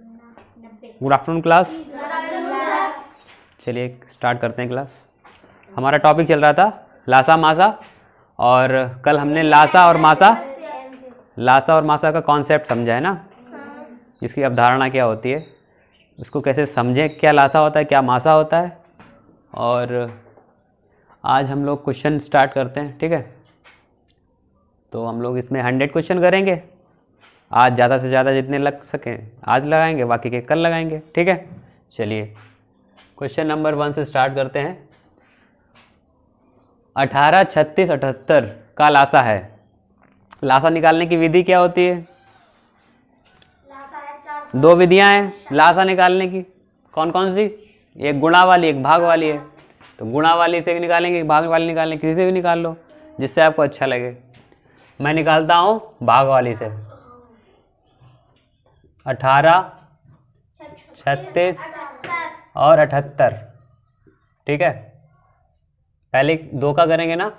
Good afternoon class. चलिए start करते हैं क्लास। हमारा टॉपिक चल रहा था लासा मासा, और कल हमने लासा और मासा का कॉन्सेप्ट समझा है ना, इसकी अवधारणा क्या होती है, उसको कैसे समझें, क्या लासा होता है क्या मासा होता है। और आज हम लोग क्वेश्चन स्टार्ट करते हैं, ठीक है। तो हम लोग इसमें 100 क्वेश्चन करेंगे आज, ज़्यादा से ज़्यादा जितने लग सकें आज लगाएंगे, बाकी के कल लगाएंगे, ठीक है। चलिए क्वेश्चन नंबर 1 से स्टार्ट करते हैं। 18, 36, 78 का लासा है। लासा निकालने की विधि क्या होती है? दो विधियां हैं लासा निकालने की। कौन कौन सी? एक गुणा वाली, एक भाग वाली है। तो गुणा वाली से निकालेंगे, भाग वाली निकालेंगे, किसी से भी निकाल लो जिससे आपको अच्छा लगे। मैं निकालता हूँ भाग वाली से। 18, 36 और 78, ठीक है। पहले दो का करेंगे ना,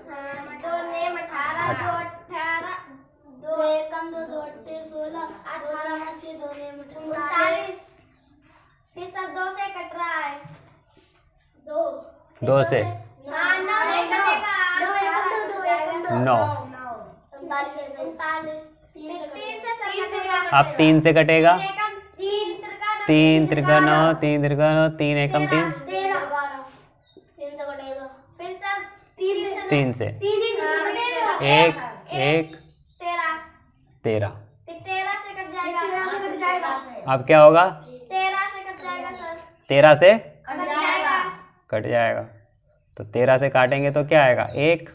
दो से 9, अब 3 से कटेगा, 3 त्रिका 9, 3 त्रिका 9, 3 एकम 3, 3 से 1 1 13। अब क्या होगा? 13 से कट जाएगा। तो 13 से काटेंगे तो क्या आएगा? 1,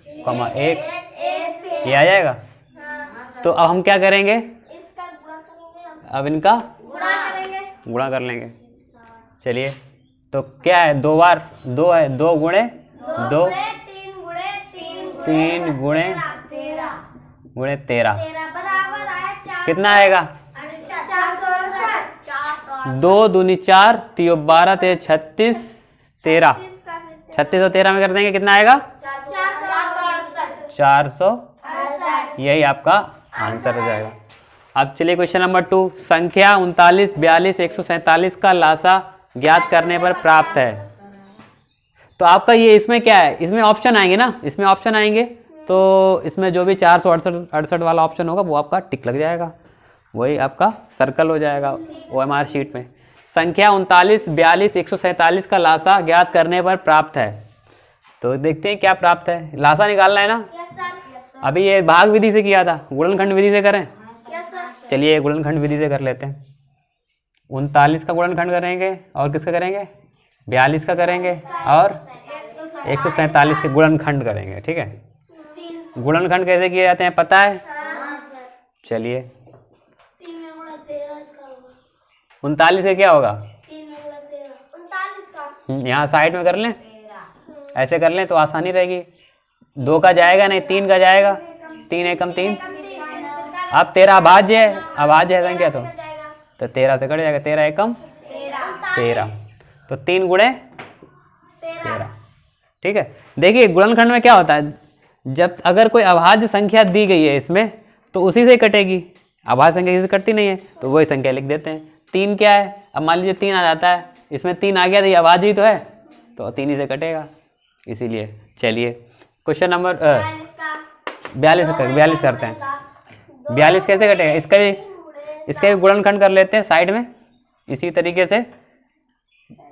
1, ये आ जाएगा। तो अब हम क्या करेंगे? अब इनका गुणा कर लेंगे। चलिए, तो क्या है? 2 बार 2 है, 2 गुणे 2, 3 गुणे 13 कितना आएगा? 2 दूनी 4, 3 12, 36, 13। 36 और 13 में कर देंगे, कितना आएगा? 400। यही आपका आंसर हो जाएगा। अब चलिए क्वेश्चन नंबर 2। संख्या 39, 42, 147 का लासा ज्ञात करने पर प्राप्त है। तो आपका ये इसमें क्या है? इसमें ऑप्शन आएंगे ना, इसमें ऑप्शन आएंगे। तो इसमें जो भी 468 वाला ऑप्शन होगा वो आपका टिक लग जाएगा, वही आपका सर्कल हो जाएगा OMR शीट में। संख्या 39, 42, 147 का लासा ज्ञात करने पर प्राप्त है। तो देखते हैं क्या प्राप्त है। लासा निकालना है ना। अभी ये भाग विधि से किया था, गुणनखंड विधि से करें। चलिए गुणनखंड विधि से कर लेते हैं। 39 का गुणनखंड करेंगे, और किसका करेंगे? 42 का करेंगे, और 147 के गुणनखंड करेंगे, ठीक है। गुणनखंड कैसे किए जाते हैं पता है? चलिए 39 से क्या होगा? यहाँ साइड में कर लें, ऐसे कर लें तो आसानी रहेगी। 2 का जाएगा नहीं, 3 का जाएगा, 3 एकम 3। अब 13 अभाज्य है, अभाज्य है संख्या, तो 13 से कट जाएगा, 13 एकम 13। तो 3 गुणे 13, ठीक है। देखिए गुणनखंड में क्या होता है, जब अगर कोई अभाज्य संख्या दी गई है इसमें तो उसी से कटेगी। अभाज्य संख्या किसी से कटती नहीं है, तो वही संख्या लिख देते हैं। 3 क्या है? अब मान लीजिए 3 आ जाता है, इसमें 3 आ गया तो ये अभाज्य ही तो है, तो 3 ही से कटेगा, इसीलिए। चलिए क्वेश्चन नंबर 42 करते हैं। 42 कैसे कटेगा? इसका भी गुणनखंड कर लेते हैं साइड में, इसी तरीके से।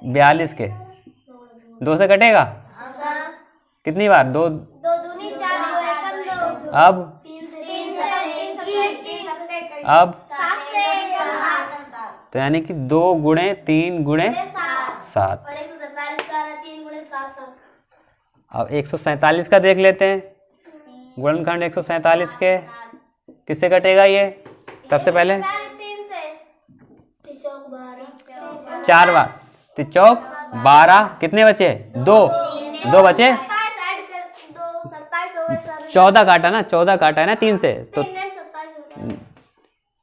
42 के 2 से कटेगा, कितनी बार? 2 अब तो यानी कि 2 गुणे 3 गुणे 7। अब 147 का देख लेते हैं। गुणनखंड 147 के किससे कटेगा ये? सबसे पहले 4 बार, 3 12, कितने बचे? 2 बचे। 14 काटा ना, 14 काटा है ना 3 से, तो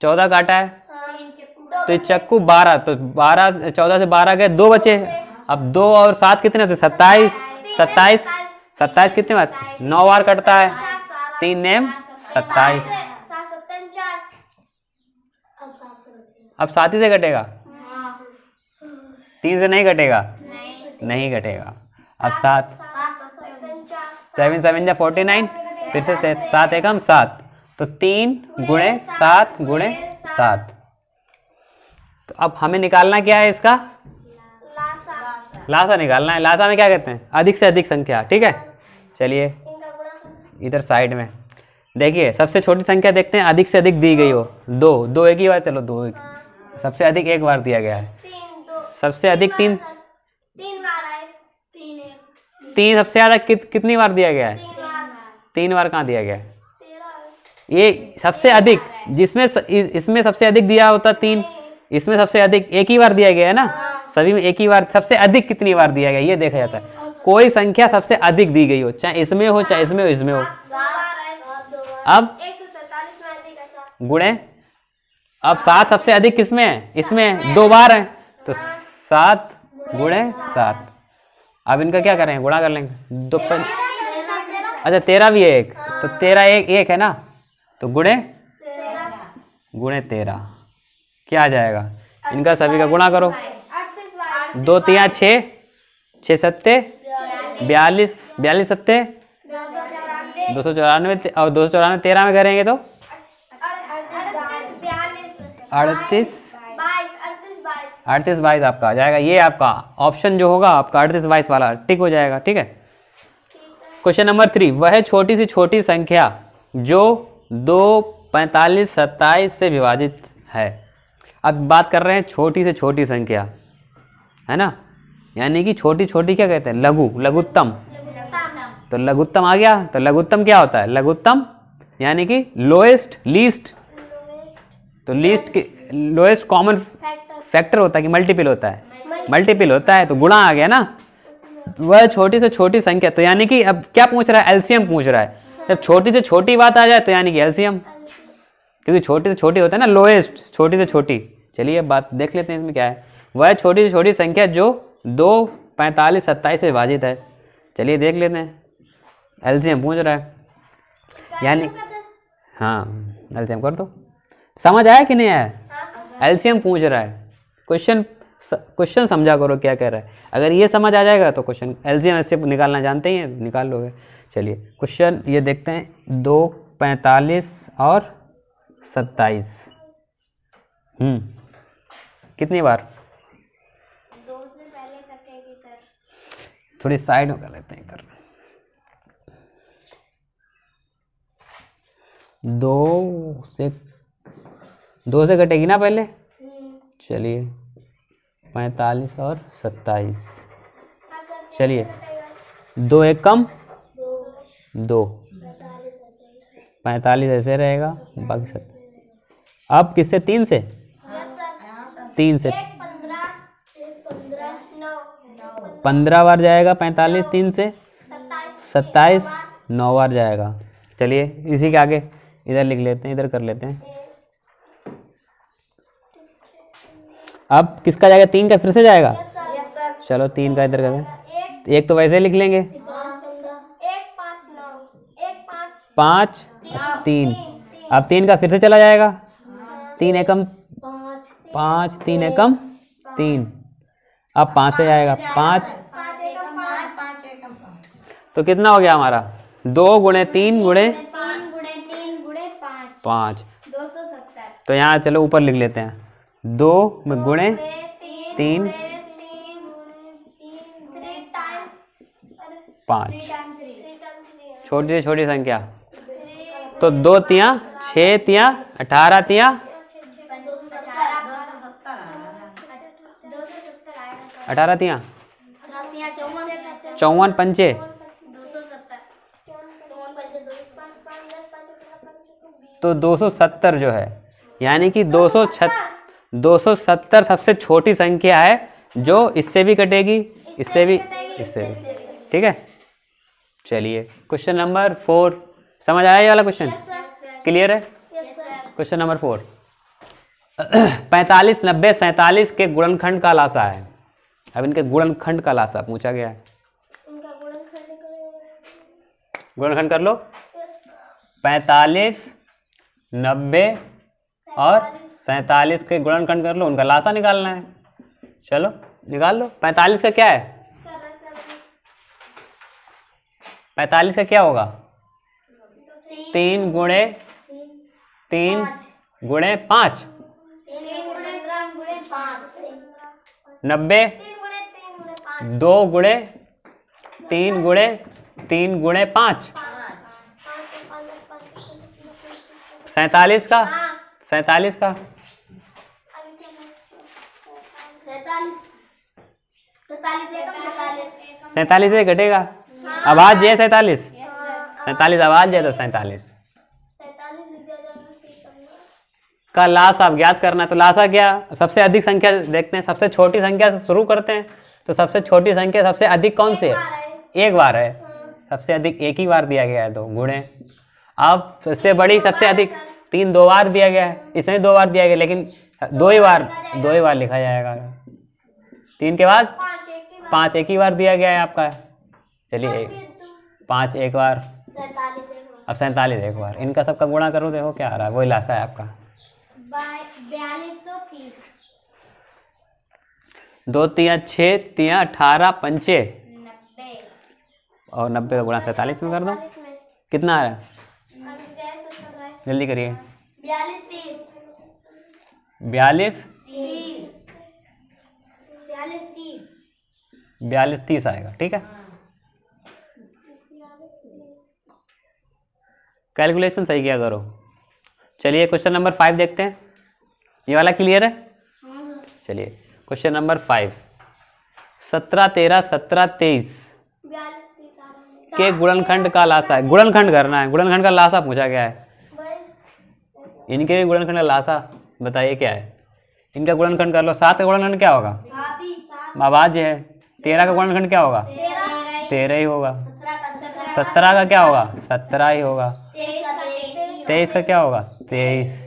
14 काटा है, तो चक्कू 12, तो 12 14 से 12 गए, 2 बचे। अब 2 और 7 कितने होते? 27 कितने बार? 9 बार कटता है, 3 नेम 27। अब 7 ही से कटेगा। 3 से नहीं घटेगा, नहीं घटेगा। अब 7, 7 7 जा 49, फिर से 7 एकम 7, तो 3 गुणे 7 गुणे 7। तो अब हमें निकालना क्या है, इसका लासा निकालना है। लासा में क्या कहते हैं, अधिक से अधिक संख्या। ठीक है, चलिए इधर साइड में देखिए, सबसे छोटी संख्या देखते हैं, अधिक से अधिक दी गई हो 2, 2 एक ही बार, चलो 2 एक, सबसे अधिक एक बार दिया गया है, सबसे अधिक 3 3 सबसे ज्यादा कितनी बार दिया गया है, 3 बार कहाँ दिया गया है, ये सबसे अधिक, जिसमें इसमें सबसे अधिक दिया होता 3, इसमें सबसे अधिक एक ही बार दिया गया है ना, सभी में एक ही बार। सबसे अधिक कितनी बार दिया गया ये देखा जाता है, कोई संख्या सबसे अधिक दी गई हो, चाहे इसमें हो चाहे इसमें हो, इसमें हो। अब गुणे, अब 7 सबसे अधिक किसमें है, इसमें 2 बार है, तो 7 गुणे 7। अब इनका क्या करें, गुणा कर लेंगे, 2 अच्छा 13 भी है एक, तो 13 एक है ना, तो गुणे 13 क्या आ जाएगा, इनका सभी का गुणा करो, 2 3 6, 6 सत्ते 42, 42 सत्ते 294, और 294 13 में करेंगे तो 38 22 आपका आ जाएगा। ये आपका ऑप्शन जो होगा आपका 38 22 वाला टिक हो जाएगा। ठीक है, क्वेश्चन नंबर 3, वह छोटी से छोटी संख्या जो 2 45 27 से विभाजित है। अब बात कर रहे हैं छोटी से छोटी संख्या, है ना, यानी कि छोटी छोटी क्या कहते हैं, लघुत्तम। तो लघुत्तम आ गया, तो लघुत्तम क्या होता है, लघुत्तम यानी कि लोएस्ट, लीस्ट, तो लीस्ट की लोएस्ट कॉमन फैक्टर होता है कि मल्टीपल होता है, मल्टीपल होता है, तो गुणा आ गया ना। वह छोटी से छोटी संख्या, तो यानी कि अब क्या पूछ रहा है, एलसीएम पूछ रहा है। जब छोटी से छोटी बात आ जाए तो यानी कि एलसीएम, क्योंकि छोटी से छोटी होता है ना, लोएस्ट, छोटी से छोटी। चलिए बात देख लेते हैं इसमें क्या है। वह छोटी से छोटी संख्या जो 2 45 27 से विभाजित है। चलिए देख लेते हैं, एलसीएम पूछ रहा है, यानी हाँ एलसीएम कर दो। समझ आया कि नहीं आया, एलसीएम पूछ रहा है, क्वेश्चन समझा करो क्या कह रहा है। अगर ये समझ आ जाएगा तो क्वेश्चन एलसीएम ऐसे निकालना जानते ही हैं, निकाल लोगे। चलिए क्वेश्चन ये देखते हैं, 2 45 और 27 कितनी बार, थोड़ी साइड में कर लेते हैं इधर, 2 से कटेगी ना पहले। चलिए 45 और 27, चलिए 2 एक कम 2, 45 ऐसे रहेगा, बाकी 7। अब किससे, 3 से, 3 से 15 बार जाएगा 45, 3 से 27 9 बार जाएगा। चलिए इसी के आगे इधर लिख लेते हैं, इधर कर लेते हैं। अब किसका जाएगा, 3 का फिर से जाएगा। चलो 3 का इधर करते हैं, एक तो वैसे लिख लेंगे, 5 3, अब 3 का फिर से चला जाएगा, 3 एकम 5, 3 एकम 3, अब 5 से जाएगा 5, तो कितना हो गया हमारा, 2 गुणे 3 गुणे 5, 270। तो यहाँ चलो ऊपर लिख लेते हैं, 2 में गुणे 3 5, छोटी से छोटी संख्या, तो 2 तिया 6 तिया 18 तिया 18 तिया 54 पंचे, तो 270 जो है, यानी कि 270 सबसे छोटी संख्या है जो इससे भी कटेगी, इससे भी, इससे भी। ठीक है, चलिए क्वेश्चन नंबर 4 समझ आया ये वाला क्वेश्चन, क्लियर है। क्वेश्चन नंबर 4, 45 90 47 के गुणनखंड का लासा है। अब इनके गुणनखंड का लासा पूछा गया है, गुणनखंड कर लो। 45 90 और 47 के गुणनखंड कर लो, उनका लासा निकालना है। चलो निकाल लो। 45 का क्या है? 45 का क्या होगा? 3 गुणे 3 गुणे 5 90। 2 गुणे 3 गुणे 3 गुणे 5 47 का 47 का 47 से घटेगा। आवाज है 47 47 आवाज है तो 47 का लासा अब ज्ञात करना है। तो लासा क्या? सबसे अधिक संख्या देखते हैं, सबसे छोटी संख्या से शुरू करते हैं। तो सबसे छोटी संख्या सबसे अधिक कौन सी है? एक बार है। सबसे अधिक एक ही बार दिया गया है तो गुणे। अब इससे बड़ी सबसे अधिक 3 2 बार दिया गया है, इसमें 2 बार दिया गया, लेकिन 2 ही बार लिखा जाएगा। 3 के बाद 5 एक ही बार दिया गया है आपका। चलिए 5 एक बार, अब 47 एक बार। इनका सबका गुणा करो, देखो क्या आ रहा है, वही लासा है आपका 4230। 2 3 6 3 18 पंचे 90 और 90 का गुणा 47 में कर दो। कितना आ रहा है? जल्दी करिए। 42 30 आएगा। ठीक है, कैलकुलेशन सही किया करो। चलिए क्वेश्चन नंबर 5 देखते हैं। ये वाला क्लियर है? चलिए क्वेश्चन नंबर 5। 17 13 17 23 के गुणनखंड का लासा है। गुणनखंड करना है, गुणनखंड का लासा पूछा गया है। इनके भी गुणनखंड का लासा बताइए क्या है। इनका गुणनखंड कर लो। 7 का गुणनखंड क्या होगा? आवाज है। 13 का गुणनखंड क्या होगा? 13 ही होगा। 17 का क्या होगा? 17 ही होगा। 23 का क्या होगा? 23।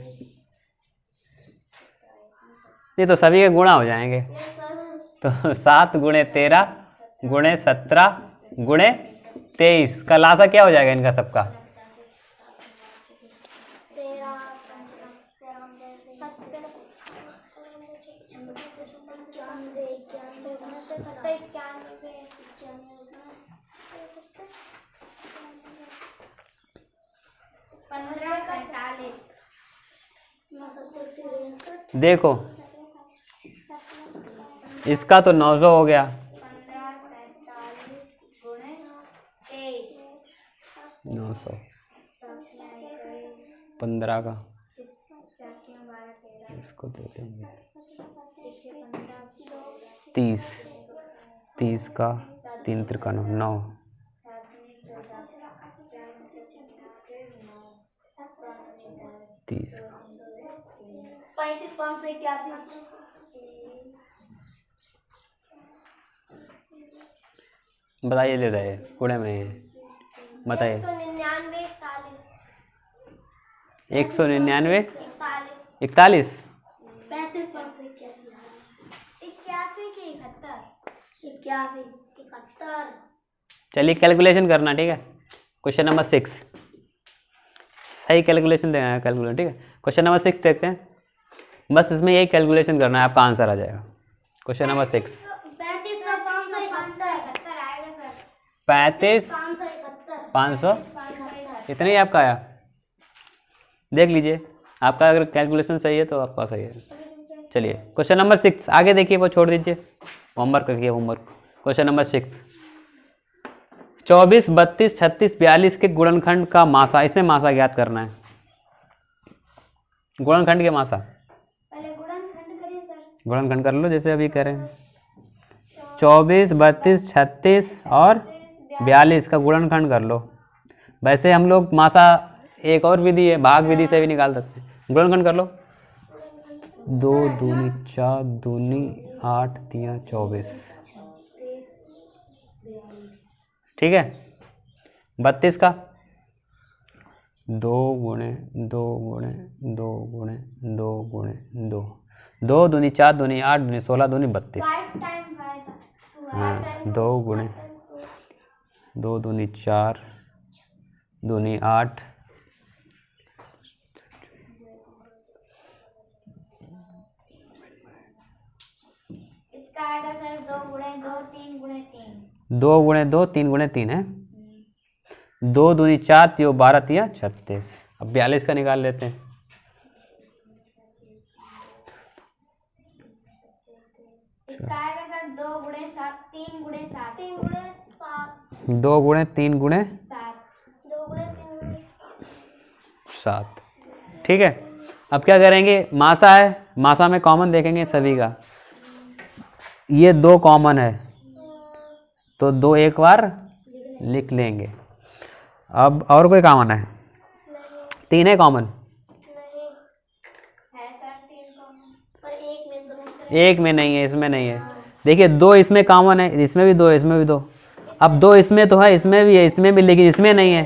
ये तो सभी के गुणा हो जाएंगे। तो 7 गुणे 13 गुणे 17 गुणे 23 का लासा क्या हो जाएगा इनका सबका? 1547। देखो इसका तो 900 हो गया। 900 15 का इसको दे देंगे 30 30 का 3 3 9 30 बताइए, ले रहे कूड़े में नहीं है, बताइए। 199 41 चलिए कैलकुलेशन करना। ठीक है, क्वेश्चन नंबर 6 सही कैलकुलेशन देना है। कैलकुलेशन ठीक है। क्वेश्चन नंबर 6 देखते हैं। बस इसमें यही कैलकुलेशन करना है, आपका आंसर आ जाएगा। क्वेश्चन नंबर 6 35 500 इतना ही आपका आया। देख लीजिए, आपका अगर कैलकुलेशन सही है तो आपका सही है। चलिए क्वेश्चन नंबर 6 आगे देखिए, वो छोड़ दीजिए, होमवर्क करिए होमवर्क। क्वेश्चन नंबर 6 24 32 36 42 के गुणनखंड का मासा, इसे मासा ज्ञात करना है। गुणनखंड के मासा गुणनखंड कर लो जैसे अभी करें। 24 32 36 और 42 का गुणनखंड कर लो। वैसे हम लोग मासा एक और विधि है, भाग विधि से भी निकाल सकते हैं। गुणनखंड कर लो। 2 दूनी 4 दूनी 8 3 24 ठीक है। 32 का 2 गुणे 2 गुणे 2 गुणे 2 गुणे 2 2 दूनी 4 दूनी 8 दूनी 16 दूनी 32। हाँ 2 गुणे 2 दूनी 4 दूनी 8 इसका इसका आएगा सर 2 गुणे 2 3 गुणे 3। 2 गुणे 2 3 गुणे 3 है। 2 दूनी 4 त्यों 12 तिया 36। अब 42 का निकाल लेते हैं। इसका आएगा सर 2 गुणे 7 3 गुणे 7 3 गुणे 7 2 गुणे 3 गुणे 7 2 गुणे 3 गुणे 7। ठीक है, अब क्या करेंगे, मासा है, मासा में कॉमन देखेंगे सभी का। ये 2 कॉमन है तो 2 एक बार लिख लेंगे। अब और कोई कॉमन है? 3 है कॉमन। नहीं है सर 3 कॉमन पर एक में दोनों एक में नहीं है, इसमें नहीं है। देखिए 2 इसमें कॉमन है, इसमें भी 2 इसमें भी 2। अब 2 इसमें तो है, इसमें भी है, इसमें भी, लेकिन इसमें नहीं है।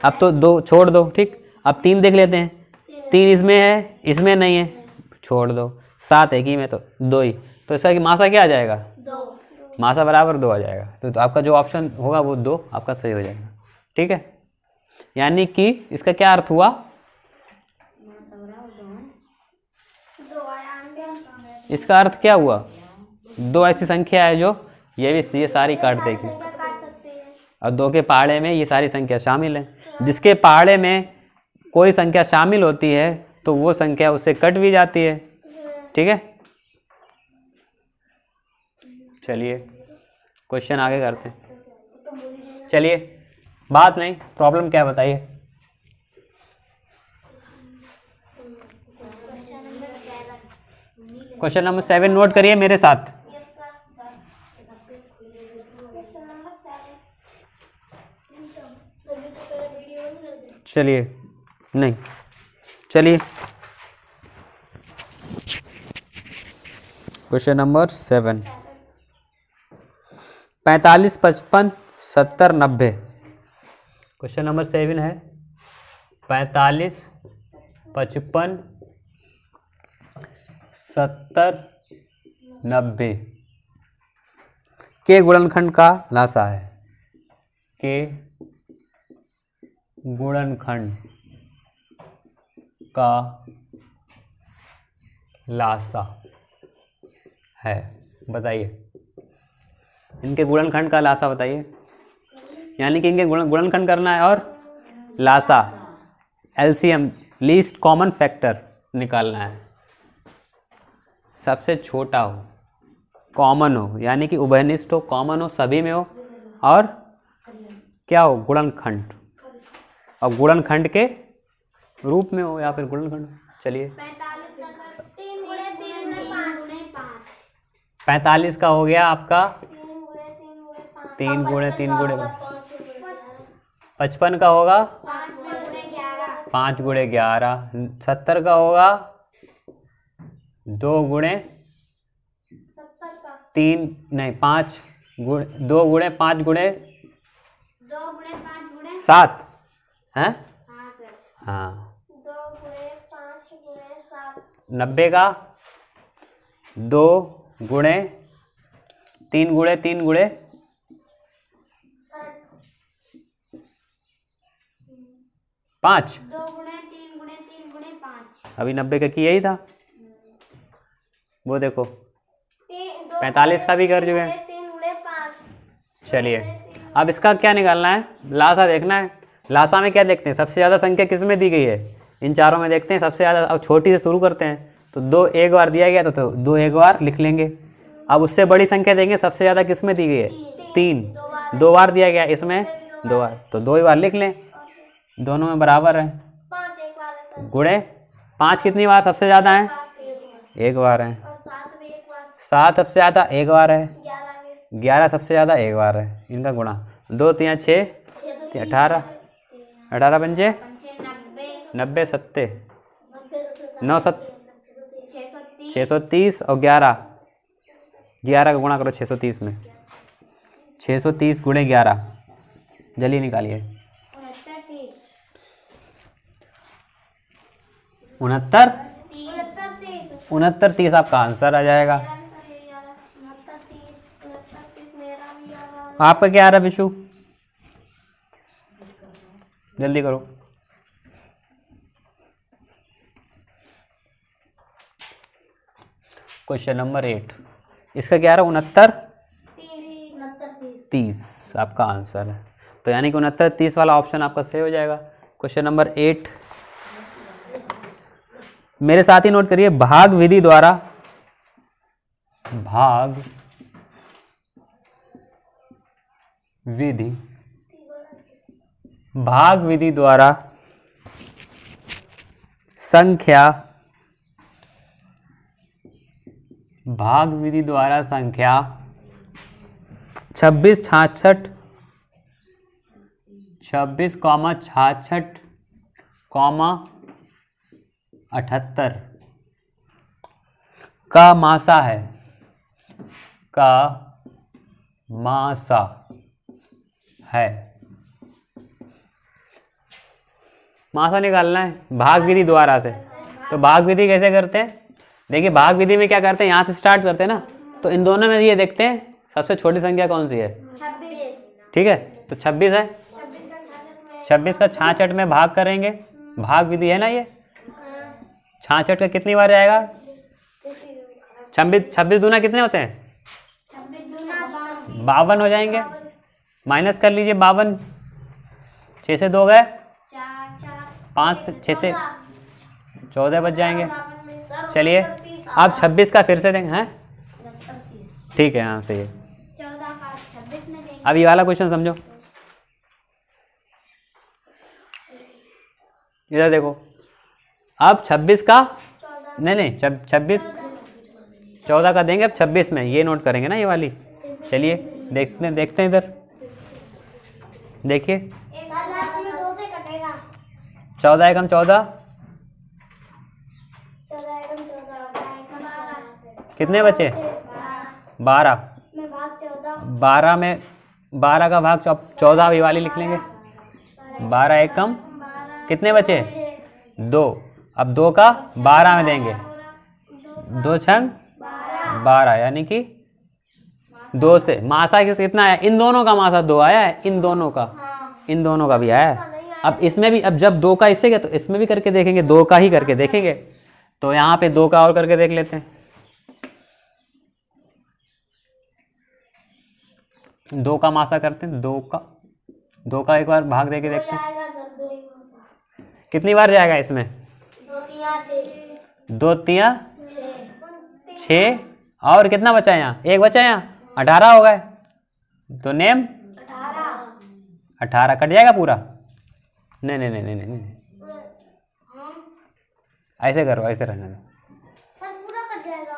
अब तो 2 छोड़ दो। ठीक, अब 3 देख लेते हैं। 3 इसमें है, इसमें नहीं है, छोड़ दो। 7 एक ही में तो 2 ही, तो इसका मासा क्या आ जाएगा? 2 मासा बराबर 2 आ जाएगा। तो आपका जो ऑप्शन होगा वो 2 आपका सही हो जाएगा। ठीक है, यानी कि इसका क्या अर्थ हुआ? 2 आया आंसर। इसका अर्थ क्या हुआ? 2 ऐसी संख्या है जो ये सारी काट देगी, काट सकते हैं। और 2 के पहाड़े में ये सारी संख्या शामिल है। जिसके पहाड़े में कोई संख्या शामिल होती है तो वो संख्या उससे कट भी जाती है। ठीक है, चलिए क्वेश्चन आगे करते हैं। चलिए, बात नहीं, प्रॉब्लम क्या है बताइए। क्वेश्चन नंबर 7 नोट करिए मेरे साथ। यस सर क्वेश्चन नंबर 7 सभी तो पहले वीडियो बंद कर दे। चलिए, नहीं, चलिए क्वेश्चन नंबर 7। 45 55 70 90। क्वेश्चन नंबर 7 है 45 55 70 90 के गुणनखंड का लासा है। के गुणनखंड का लासा है, बताइए। इनके गुणनखंड का लासा बताइए, यानी कि इनके गुणनखंड करना है और लासा एलसीएम लीस्ट कॉमन फैक्टर निकालना है। सबसे छोटा हो, कॉमन हो, यानी कि उभयनिष्ठ हो, कॉमन हो, सभी में हो, और क्या हो, गुणनखंड, और गुणनखंड के रूप में हो या फिर गुणनखंड। चलिए 45 का कर 3 गुणे 3 गुणे 5 गुणे 5 45 का हो गया आपका 3 गुणे 3 गुणे 5 3 गुणे 3 गुणे 5 55 का होगा गुणे 11 5 गुणे 11। 70 का होगा 2 गुणे 70 का 3 नहीं 5 गुणे 2 गुणे 5 गुणे 2 गुणे 5 गुणे 7 हैं। हाँ सर हाँ, 2 गुणे 5 गुणे 7 90 का 2 गुणे 3 गुणे 3 गुणे 5। 2 गुणे 3 गुणे 3 गुणे 5 अभी 90 का किया ही था, वो देखो 3 45 का भी कर चुके हैं। 3 गुणे 5 चलिए, अब इसका क्या निकालना है, लासा देखना है। लासा में क्या देखते हैं, सबसे ज़्यादा संख्या किस में दी गई है, इन चारों में देखते हैं सबसे ज़्यादा। अब छोटी से शुरू करते हैं, तो 2 एक बार दिया गया तो 2 एक बार लिख लेंगे। अब उससे बड़ी संख्या देंगे, सबसे ज़्यादा किस में दी गई है, 3, 2 बार दिया गया, इसमें 2 बार, तो 2 ही बार लिख लें, दोनों में बराबर है। 5 एक बार है सर गुणे 5 कितनी बार सबसे ज़्यादा है, 1 बार है। और 7 भी एक बार 7 सबसे ज़्यादा 1 बार है। 11 भी 11 सबसे ज़्यादा 1 बार है। इनका गुणा 2 3 6 18 18 पंजे 90 सत्ते 9 7 630 और 11 का गुणा करो 630 में। 630 गुणे 11 जल्दी निकालिए। 69 30 आपका आंसर आ जाएगा। आपका क्या आ रहा है विशु, जल्दी करो। Question number 8। इसका क्या रहा? 69 30 30 आपका आंसर है। तो यानी कि 69 30 वाला ऑप्शन आपका सही हो जाएगा। क्वेश्चन नंबर 8 मेरे साथ ही नोट करिए। भाग विधि द्वारा भाग विधि द्वारा संख्या 26 66 78 का मासा है, मासा निकालना है भाग विधि द्वारा से। तो भाग विधि कैसे करते हैं? देखिए भाग विधि में क्या करते हैं, यहाँ से स्टार्ट करते हैं ना, तो इन दोनों में ये देखते हैं सबसे छोटी संख्या कौन सी है। 26 ठीक है, तो 26 है। 26 का 66 में भाग करेंगे, भाग विधि है ना ये। 66 का कितनी बार जाएगा? 26 दूना कितने होते हैं? 52 हो जाएंगे। माइनस कर लीजिए 52, 6 से 2 गए, 5 6 से 14 बच जाएंगे। चलिए अब 26 का फिर से देंगे हैं। ठीक है, हाँ सही है। 14 का 26 में देंगे। अब ये वाला क्वेश्चन समझो, इधर देखो। अब 26 का नहीं 26 14 का देंगे, अब 26 में ये नोट करेंगे ना ये वाली। चलिए देखते हैं इधर देखिए। 14 एकम 14 कितने बचे? 12 12 में 12 का भाग 14 ये वाली लिख लेंगे। 12 एकम कितने बचे? 2। अब 2 का 12 में देंगे, 2 छंग 12, यानी कि 2 से मासा कितना आया? इन दोनों का मासा 2 आया है, इन दोनों का भी आया है। अब इसमें भी, अब जब 2 का इससे गया तो इसमें भी करके देखेंगे, 2 का ही करके देखेंगे। तो यहाँ पे 2 का और करके देख लेते हैं। 2 का मासा करते हैं, 2 का एक बार भाग देके देखते हैं कितनी बार जाएगा इसमें। 2 तिया 6 और कितना बचा है यहाँ? 1 बचा है यहाँ, 18 हो गए। तो नेम 18 कट जाएगा पूरा। नहीं ऐसे करो, ऐसे रहने दो। सर पूरा कट जाएगा,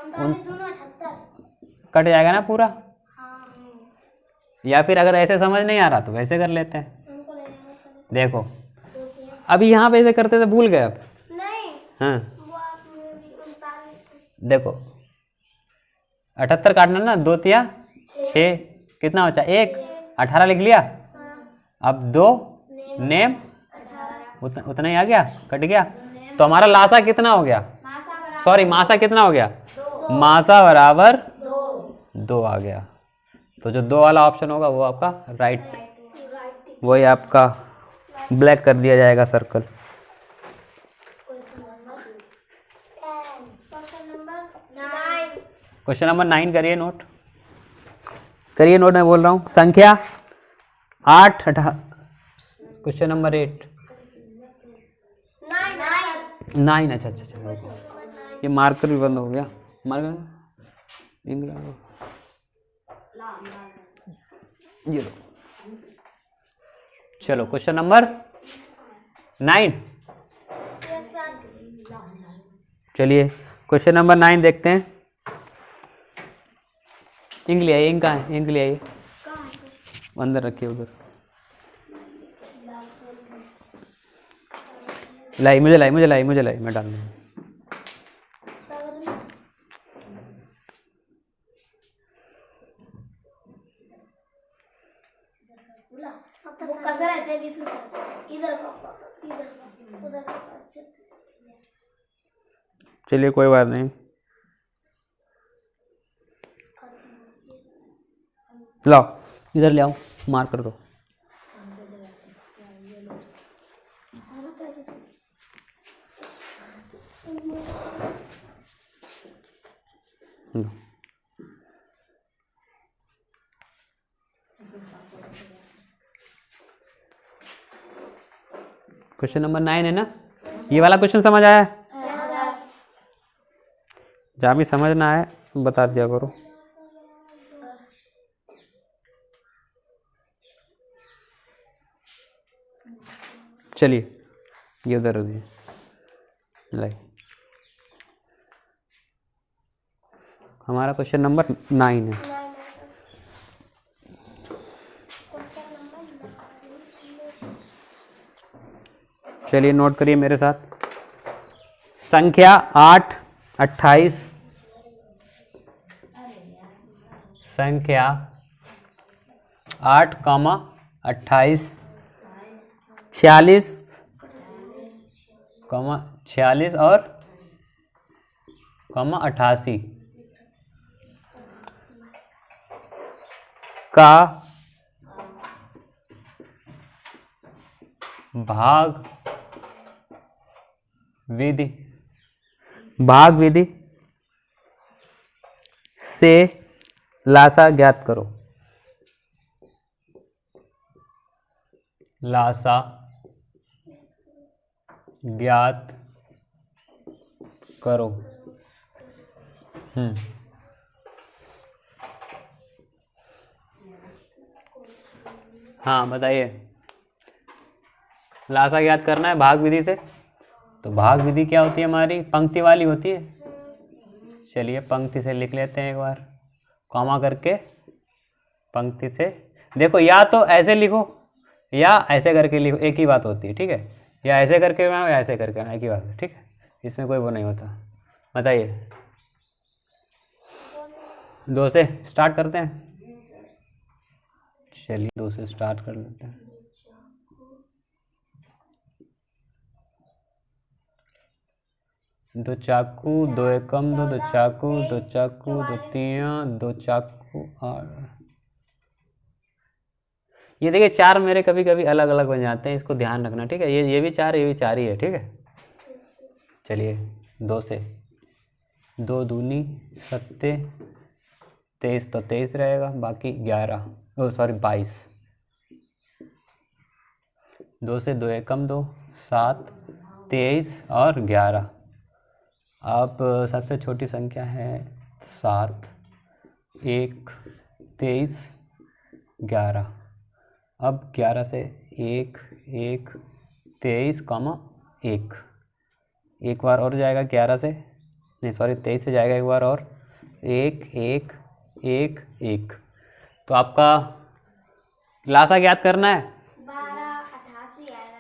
कट जाएगा ना पूरा। या फिर अगर ऐसे समझ नहीं आ रहा तो वैसे कर लेते हैं। देखो अभी यहाँ पे ऐसे करते थे, भूल गए अब। नहीं हाँ वो आप देखो 78 काटना ना, 2 तिया 6 कितना बचा? 1 18 लिख लिया। अब 2 नेम उतना ही आ गया, कट गया। तो हमारा लासा कितना हो गया? सॉरी मासा कितना हो गया? मासा बराबर 2 आ गया। तो जो 2 वाला ऑप्शन होगा वो आपका राइट, वही आपका ब्लैक कर दिया जाएगा सर्कल। क्वेश्चन नंबर 9 करिए नोट, मैं बोल रहा हूँ। संख्या 8 क्वेश्चन नंबर 8 9। अच्छा ये मार्कर भी बंद हो गया, ये लो। चलो क्वेश्चन नंबर 9। चलिए क्वेश्चन नंबर 9 देखते हैं। इंक ले आइए, इंक कहाँ है? इंक ले आइए, अंदर रखिए उधर। मुझे लाई मैं डाल दूँगा। चलिए कोई बात नहीं, लाओ इधर ले आओ, मार कर दो। क्वेश्चन नंबर 9 है ना, ये वाला क्वेश्चन समझ आया? जहाँ भी समझ ना आए बता दिया करो। चलिए ये उधर रख दीजिए, लाइए। हमारा क्वेश्चन नंबर 9 है। चलिए नोट करिए मेरे साथ। संख्या 8, 28, संख्या 8, 28, 46, 46 और 88 का भाग विधि से लासा ज्ञात करो। लासा ज्ञात करो। हाँ बताइए, लासा ज्ञात करना है भाग विधि से। तो भाग विधि क्या होती है हमारी? पंक्ति वाली होती है। चलिए पंक्ति से लिख लेते हैं एक बार, कॉमा करके पंक्ति से। देखो या तो ऐसे लिखो या ऐसे करके लिखो, एक ही बात होती है, ठीक है। या ऐसे करके बनाओ या ऐसे करके बनाओ, एक ही बात है, ठीक है। इसमें कोई वो नहीं होता। बताइए, 2 से स्टार्ट करते हैं। चलिए 2 से स्टार्ट कर लेते हैं। दो चाकू, 2 एकम 2, 2 चाकू, 2 चाकू, 2 तिया, 2 चाकू और ये देखिए 4 मेरे कभी कभी अलग अलग बन जाते हैं, इसको ध्यान रखना, ठीक है। ये भी 4, ये भी 4 ही है, ठीक है। चलिए 2 से, 2 दूनी 7, 23 तो 23 रहेगा, बाकी 11, 22। 2 से 2 एकम 2, 7, 23 और 11। अब सबसे छोटी संख्या है 7, 1, 23, 11। अब 11 से 1, 1, 23, 1 एक बार और जाएगा 11 से, नहीं सॉरी 23 से जाएगा एक बार और, 1, 1, 1, 1। तो आपका लासा ज्ञात करना है। 12, 88 आएगा।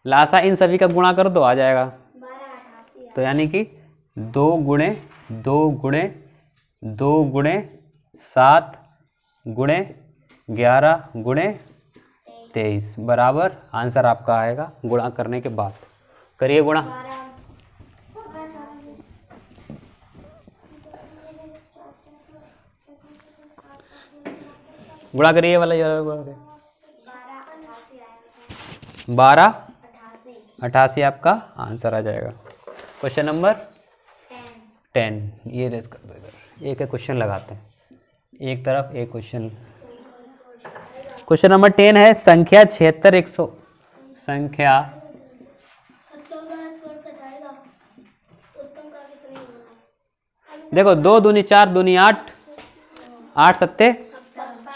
लासा इन सभी का गुणा कर दो, आ जाएगा। 12, 88 तो यानी कि 2 गुणे 2 गुणे 2 गुणे 7 गुणे 11 गुणे 23 बराबर आंसर आपका आएगा गुणा करने के बाद। करिए गुणा। गुणा करिए वाला, 12, 88 आपका आंसर आ जाएगा। Question number 10। ये रेस कर दो इधर, एक क्वेश्चन लगाते हैं, एक तरफ एक क्वेश्चन। क्वेश्चन नंबर 10 है संख्या 76, 100, संख्या देखो 2 दूनी 4, दूनी 8, 8 सत्ते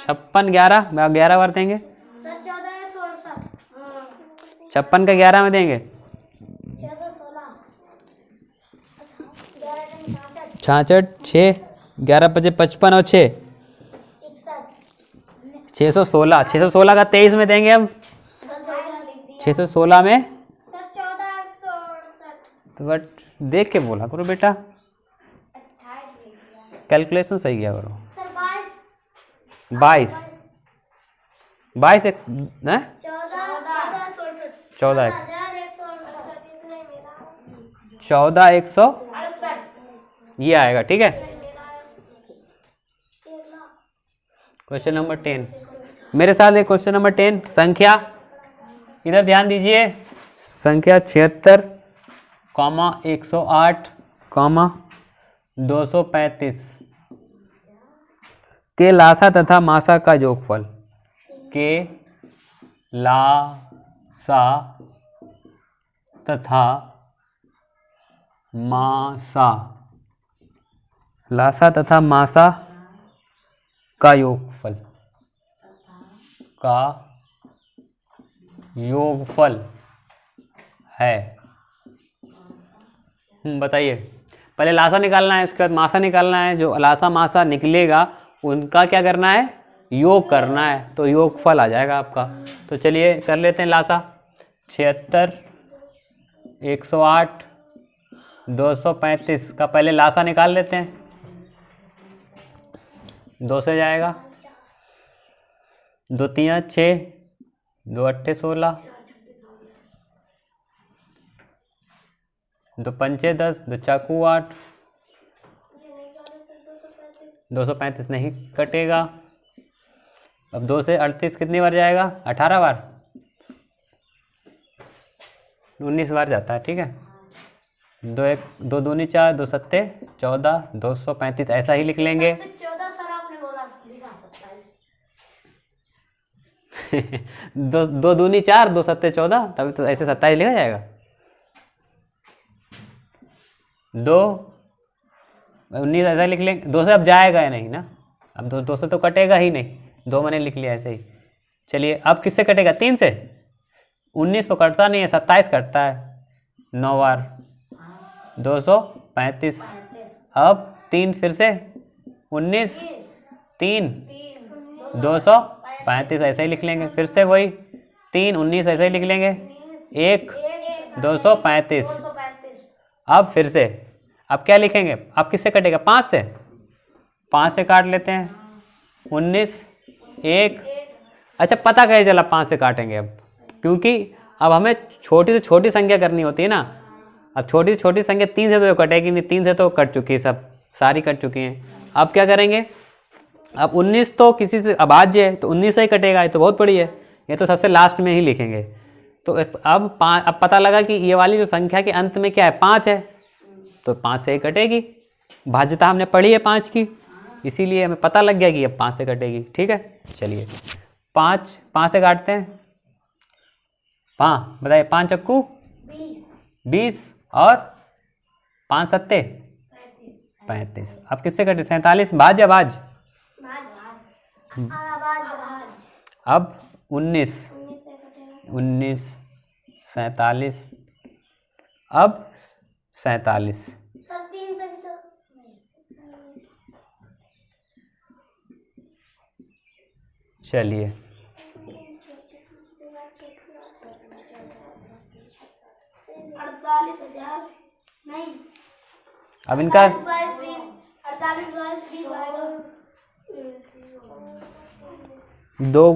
56, 11 बार देंगे। 56 का 11 में देंगे, 66, 6, 11 × 5 = 55 और 6 616, 616 का 23 में देंगे। अब 616 में तो बट देख के बोला करो बेटा, कैलकुलेशन सही किया करो। 22 एक 14 168 ये आएगा, ठीक है। क्वेश्चन नंबर 10 मेरे साथ है। क्वेश्चन नंबर 10 संख्या, इधर ध्यान दीजिए, संख्या 76, 108, 235 के लासा तथा मासा का योगफल, के लासा तथा मासा, लासा तथा मासा का योगफल, का योगफल है। बताइए, पहले लासा निकालना है, उसके बाद मासा निकालना है। जो लासा मासा निकलेगा उनका क्या करना है, योग करना है, तो योगफल आ जाएगा आपका। तो चलिए कर लेते हैं लासा। 76, 108, 235 का पहले लासा निकाल लेते हैं। 2 से जाएगा, 2 3 6, 2 8 16, 2 5 10, 2 4 8, 235 नहीं कटेगा। अब 2 से 38 कितनी बार जाएगा, 18 बार, 19 बार जाता है। ठीक है, 2 1 2 दूनी 4, 2 सत्ते 14, 235 ऐसा ही लिख लेंगे। 14 सर आपने बोला, लिखा 27। 2 दूनी 4, 2 सत्ते 14, तभी तो ऐसे 27 लिखा जाएगा। 2 19 ऐसा लिख लेंगे। 2 से अब जाएगा या नहीं ना, अब 2 से तो कटेगा ही नहीं, 2 मैंने लिख लिया ऐसे ही। चलिए अब किससे कटेगा, 3 से। 19 तो कटता नहीं है, 27 कटता है 9 बार, 235। अब 3 फिर से, 19 3 235 ऐसे ही लिख लेंगे। फिर से वही 3 19 ऐसे ही लिख लेंगे, 1 235। अब फिर से, अब क्या लिखेंगे, अब किससे कटेगा, 5 से। 5 से काट लेते हैं, 19 1। अच्छा पता कैसे चला 5 से काटेंगे, अब क्योंकि अब हमें छोटी से छोटी संख्या करनी होती है ना। अब छोटी से छोटी संख्या 3 से तो कटेगी नहीं, 3 से तो कट चुकी है, सब सारी कट चुकी हैं। अब क्या करेंगे, अब 19 तो किसी से अभाज्य है, तो 19 से ही कटेगा, ये तो बहुत बड़ी है, ये तो सबसे लास्ट में ही लिखेंगे। तो अब पता लगा कि ये वाली जो संख्या के अंत में क्या है, 5 है, तो 5 से ही कटेगी। भाज्यता हमने पढ़ी है 5 की, इसीलिए हमें पता लग गया कि अब 5 से कटेगी। ठीक है, चलिए 5 से काटते हैं। 5 बताइए, 5 चक्कू 20 और 5 सत्ते 35। अब किससे कटे, 47 भाज या भाज। अब 19 47, अब 47। सर 3 से भी तो चलिए 48,000 नहीं, अब इनका 48 20 आएगा। 2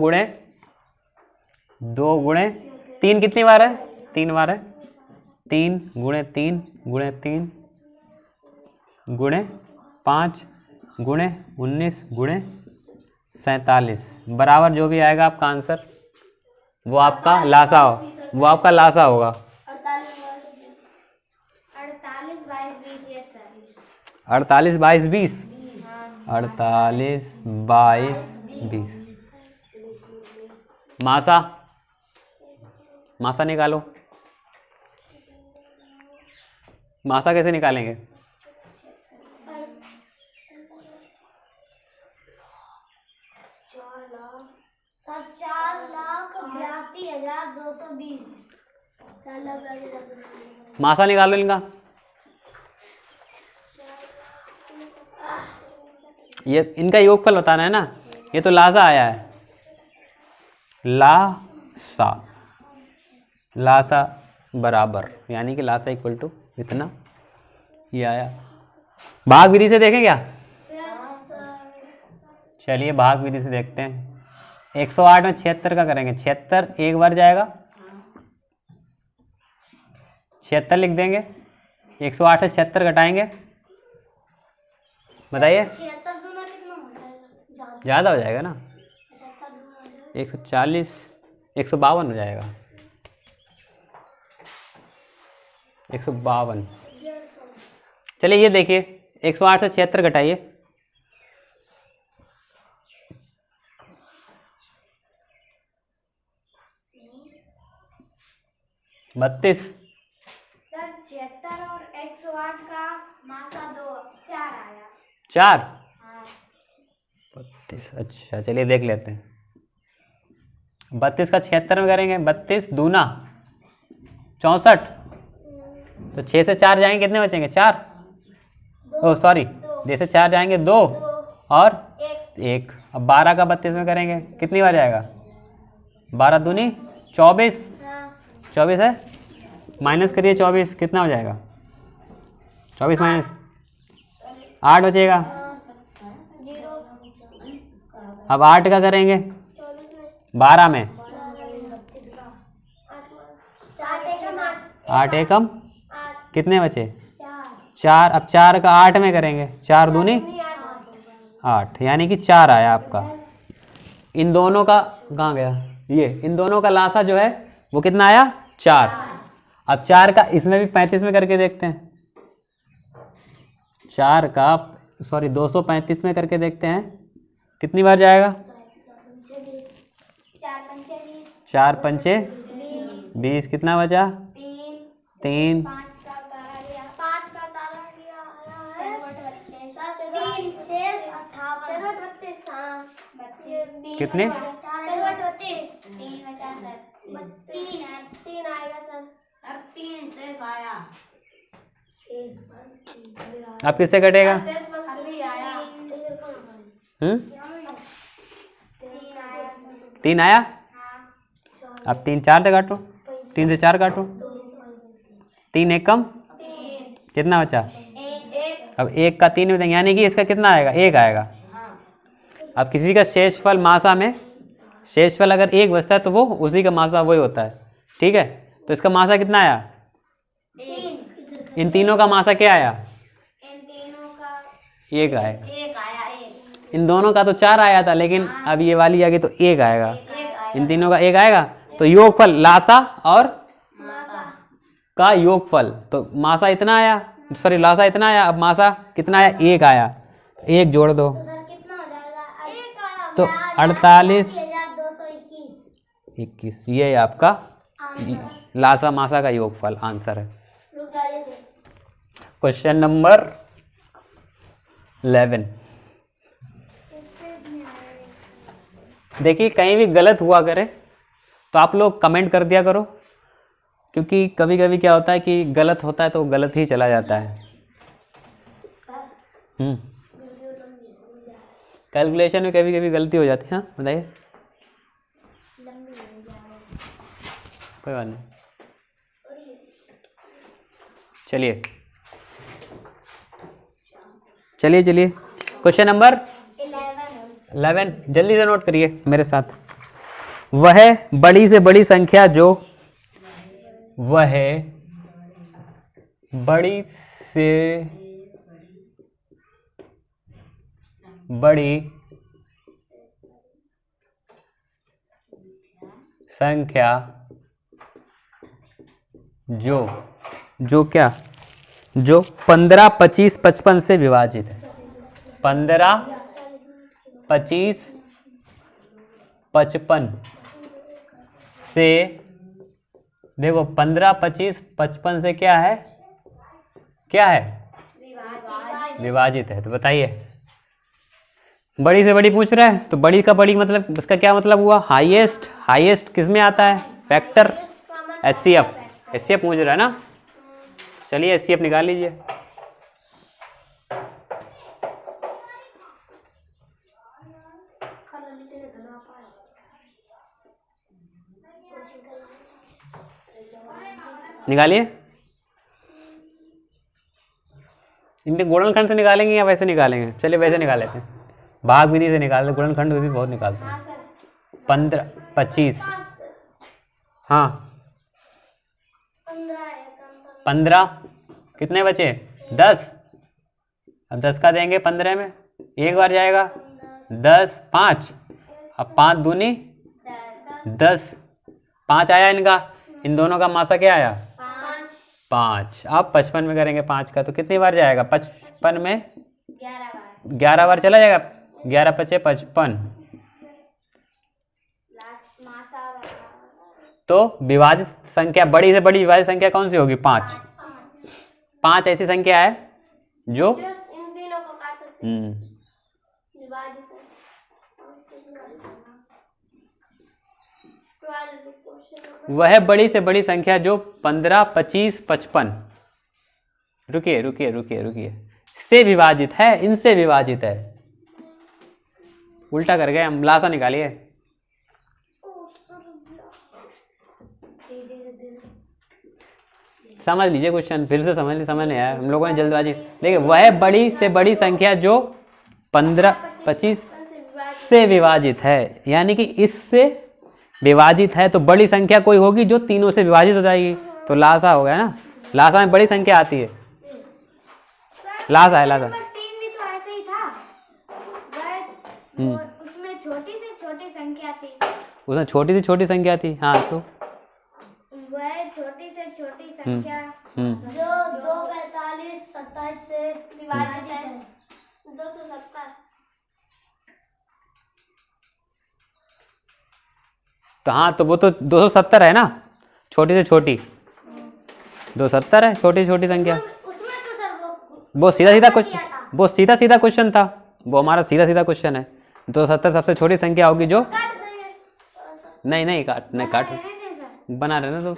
गुणे 3 कितनी बार है, 3 बार है। 3 गुणे 3 गुणे 3 गुणे 5 गुणे 19 गुणे 47 बराबर जो भी आएगा आपका आंसर वो आपका लासा हो, वो आपका लासा होगा। 48 22 20, 48 22 20। मासा, मासा निकालो। मासा कैसे निकालेंगे, सर 4,82,220। 4,82,220। मासा निकालो इनका। ये इनका योगफल बताना है ना, ये तो लासा आया है, लासा, लासा बराबर यानी कि लासा इक्वल टू इतना, ये आया। भाग विधि से देखें क्या, चलिए भाग विधि से देखते हैं। 108 में 76 का करेंगे, 76 एक बार जाएगा, 76 लिख देंगे। 108 से 76 घटाएंगे, बताइए ज़्यादा हो जाएगा ना, 140 152 हो जाएगा, 152। चलिए ये देखिए 108 से 76 घटाइए, 32। 108 का मासा 4 आया। 4 हाँ 32। अच्छा चलिए देख लेते हैं। 32 का 76 में करेंगे। 32 दूना 64। तो 6 से 4 जाएंगे, कितने बचेंगे? 4। ओ सॉरी, जैसे 4 जाएंगे 2 और 1। अब 12 का 32 में करेंगे, कितनी बार जाएगा? 12 दूनी 24। 24 है, माइनस करिए 24, कितना हो जाएगा? 24 माइनस 8 बचेगा। अब 8 का करेंगे 12 में, 8 एकम कितने बचे? 4। अब 4 का 8 में करेंगे, 4 दूनी 8, यानी कि 4 आया आपका। इन दोनों का कहाँ गया ये? इन दोनों का लासा जो है वो कितना आया? 4। अब 4 का इसमें भी 35 में करके देखते हैं। 4 का सॉरी 235 में करके देखते हैं, कितनी बार जाएगा? 4 पंचे 20, कितना बचा? 3। 3 कितने? 3 बचा सर। 3 आएगा सर। सर 3 शेष आया। अब किससे कटेगा? शेष अभी आया। 3 आया। अब 3 4 से काटो, 3 से 4 काटो, 3 एक कम, कितना बचा? अब 1 का 3 में देंगे, यानी कि इसका कितना आएगा? 1 आएगा। अब किसी का शेषफल मासा में शेषफल अगर 1 बचता है तो वो उसी का मासा वही होता है, ठीक है? तो इसका मासा कितना आया? 3। इन तीनों का मासा क्या आया? इन तीनों का 1 आएगा। 1 आया। 1 इन दोनों का तो 4 आया था, लेकिन अब ये वाली आ गई तो 1 आएगा। इन तीनों का 1 आएगा। तो योगफल लासा और का योगफल, तो मासा इतना आया, सॉरी लासा इतना आया, अब मासा कितना आया? 1 आया। 1 जोड़ दो कितना हो जाएगा? तो 48 221। 21। ये है आपका लासा मासा का योगफल, आंसर है। Question number 11। देखिए कहीं भी गलत हुआ करे तो आप लोग कमेंट कर दिया करो, क्योंकि कभी कभी क्या होता है कि गलत होता है तो गलत ही चला जाता है। कैलकुलेशन में कभी कभी गलती हो जाती है। हाँ बताइए। कोई बात नहीं, चलिए चलिए क्वेश्चन नंबर 11 जल्दी से नोट करिए मेरे साथ। वह बड़ी से बड़ी संख्या जो वह बड़ी से बड़ी संख्या जो क्या? जो 15, 25, 55 से विभाजित है। 15, 25, 55 से, देखो 15, 25, 55 से क्या है? क्या है? विभाजित है। तो बताइए, बड़ी से बड़ी पूछ रहा है तो बड़ी का बड़ी मतलब उसका क्या मतलब हुआ? हाईएस्ट। हाईएस्ट किस में आता है? Factor HCF. एचसीएफ पूछ रहा है ना? चलिए एचसीएफ निकाल लीजिए। निकालिए। इनके गुणनखंड से निकालेंगे या वैसे निकालेंगे? चलिए वैसे निकाल लेते हैं, भाग विधि से निकाल लेते। गुणनखंड विधि बहुत निकालते हैं। 15, 25, हाँ 15, कितने बचे? 10। अब 10 का देंगे 15 में, एक बार जाएगा 10, 5। अब 5 दूनी 10, 5 आया इनका। इन दोनों का मासा क्या आया? 5। अब 55 में करेंगे 5 का, तो कितनी बार जाएगा? 55 में 11 बार चला जाएगा। 11 पचे 55। तो विभाजित संख्या, बड़ी से बड़ी विभाजित संख्या कौन सी होगी? 5। 5 ऐसी संख्या है जो इन तीनों को काट सकते हम्म विभाजित है। 12 क्वेश्चन वह बड़ी से बड़ी संख्या जो 15, 25, 55 रुकिए रुकिए रुकिए रुकिए से विभाजित है, इनसे विभाजित है। उल्टा कर गए हम, लासा निकालिए। समझ लीजिए क्वेश्चन, फिर से समझ नहीं आया, हम लोगों ने जल्दबाजी। देखिए वह बड़ी से बड़ी संख्या जो 15, 25 से विभाजित है, यानी कि इससे विभाजित है, तो बड़ी संख्या कोई होगी जो तीनों से विभाजित हो जाएगी, तो लासा हो गया ना। लासा में बड़ी संख्या आती है, लासा है लासा। 3 भी तो ऐसे ही था, उसमें छोटी से छोटी संख्या थी, उसमें छोटी से छोटी संख्या थी। हाँ तो वह छोटी से छोटी संख्या जो 2, 45, 27 से विभाजित है 270। तो हाँ, तो वो तो 270 है ना, छोटी से छोटी 270 है, छोटी छोटी संख्या। उसमें तो सर वो सीधा सीधा क्वेश्चन, वो सीधा सीधा क्वेश्चन था, वो हमारा सीधा सीधा क्वेश्चन है। 270 सबसे छोटी संख्या होगी जो, नहीं नहीं काट, नहीं काट बना रहे ना, तो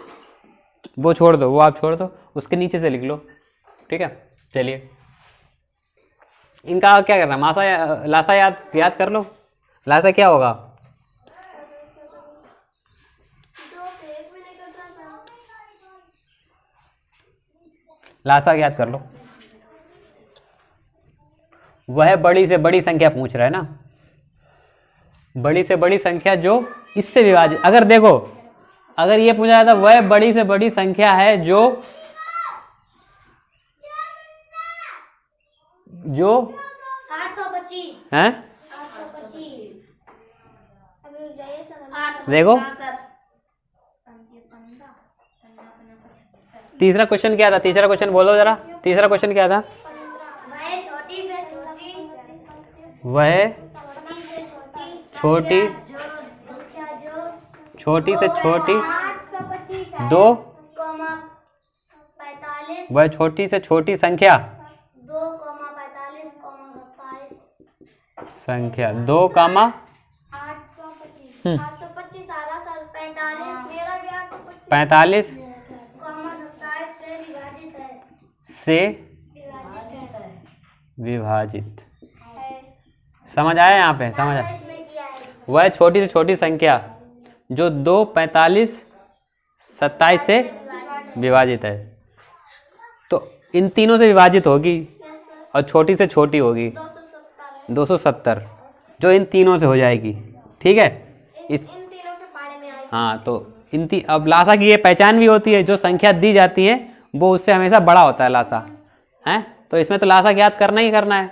वो छोड़ दो, वो आप छोड़ दो, उसके नीचे से लिख लो, ठीक है। चलिए इनका क्या करना, मासा लासा याद कर लो। लासा क्या होगा, 2 से 1 भी नहीं कट रहा था। लासा याद कर लो। वह बड़ी से बड़ी संख्या पूछ रहा है ना, बड़ी से बड़ी संख्या जो इससे विभाजित। अगर देखो, अगर ये पूछा जाता वह बड़ी से बड़ी संख्या है जो 825 है, 825 देखो तीसरा क्वेश्चन क्या था, तीसरा क्वेश्चन बोलो जरा, तीसरा क्वेश्चन क्या था। वह छोटी से छोटी, वह छोटी छोटी से छोटी 825 2, 45 वह छोटी से छोटी संख्या 2, 45, 27 संख्या 2, 825 825 सारा साल 45 मेरा भी 825 45 27 से विभाजित है, से विभाजित। समझ आया यहाँ पे, समझ आया। इसमें किया है। वह छोटी से छोटी संख्या जो 2, 45, 27 से विभाजित है, तो इन तीनों से विभाजित होगी और छोटी से छोटी होगी 270, जो इन तीनों से हो जाएगी, ठीक है। इस इन तीनों के बारे में आई। हाँ, तो अब लासा की ये पहचान भी होती है, जो संख्या दी जाती है वो उससे हमेशा बड़ा होता है लासा, है। तो इसमें तो लासा ज्ञात करना ही करना है,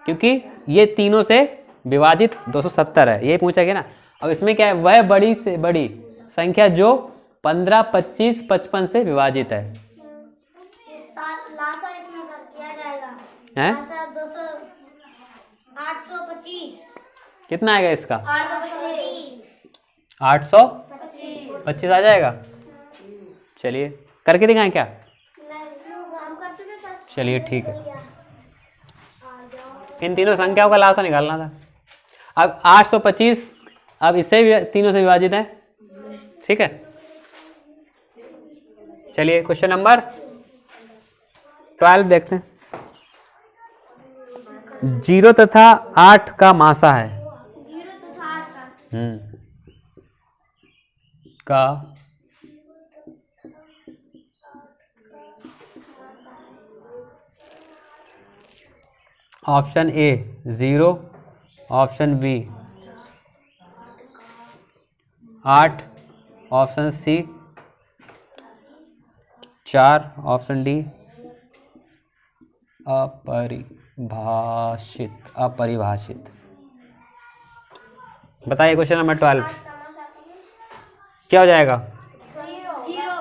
क्योंकि ये तीनों से विभाजित 270 है, ये पूछा गया ना। अब इसमें क्या है, वह बड़ी से बड़ी संख्या जो 15, 25, 55 से विभाजित है, लासा इसमें सर किया जाएगा, हैं? लासा 200 825 कितना आएगा इसका, 825 825 आ जाएगा। चलिए करके दिखाएं क्या, हम कर चुके सर। चलिए ठीक है। इन तीनों संख्याओं का लासा निकालना था। अब 825 अब इससे भी तीनों से विभाजित है, ठीक है। चलिए क्वेश्चन नंबर 12 देखते हैं। 0 तथा 8 का मासा है, 0 तथा 8 का का option A 0, option B 8, option C 4, option D अपरिभाषित। बताइए क्वेश्चन नंबर 12 क्या हो जाएगा। 0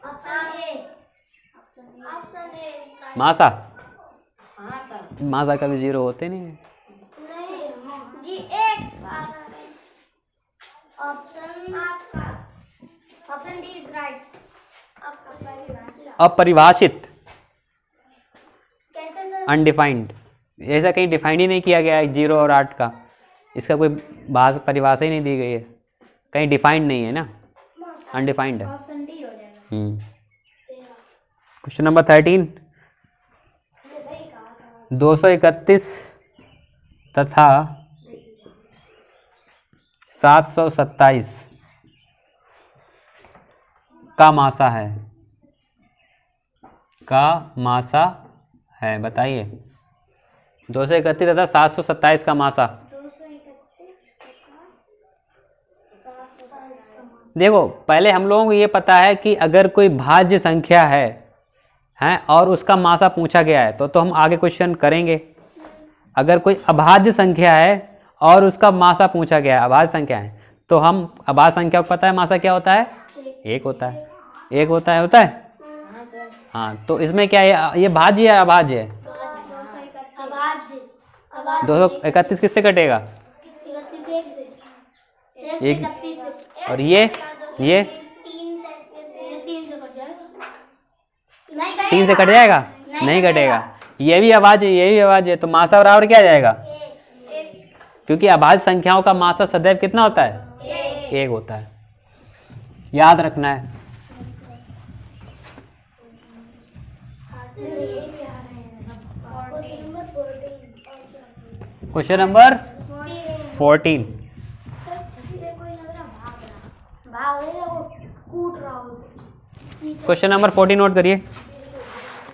ऑप्शन ए मासा, मासा कभी 0 होते नहीं है। नहीं जी, एक ऑप्शन आपका, ऑप्शन डी इज राइट। अपरिभाषित, अनडिफाइंड, ऐसा कहीं डिफाइंड ही नहीं किया गया है 0 और 8 का, इसका कोई परिभाषा ही नहीं दी गई है, कहीं डिफाइंड नहीं है ना, अनडिफाइंड है। ऑप्शन डी हो जाएगा। क्वेश्चन नंबर 13, 231 तथा 727 का मासा है, का मासा है, बताइए। 231 तथा 727 का मासा। देखो पहले हम लोगों को ये पता है कि अगर कोई भाज्य संख्या है हैं और उसका मासा पूछा गया है तो हम आगे क्वेश्चन करेंगे। अगर कोई अभाज्य संख्या है और उसका मासा पूछा गया है, अभाज्य संख्या है, तो हम अभाज्य संख्या को पता है मासा क्या होता है, 1 होता है, 1 होता है। हाँ, तो इसमें क्या है, ये भाज्य या अभाज्य है? 231 किससे कटेगा? एक। और ये 3 से कट जाएगा? नहीं कटेगा। ये भी अभाज्य, ये भी अभाज्य, तो मासा बराबर क्या आ जाएगा? क्योंकि अभाज्य संख्याओं का मासा सदैव कितना होता है? 1 होता है, याद रखना है। Question number 14, question number 14 note करिए।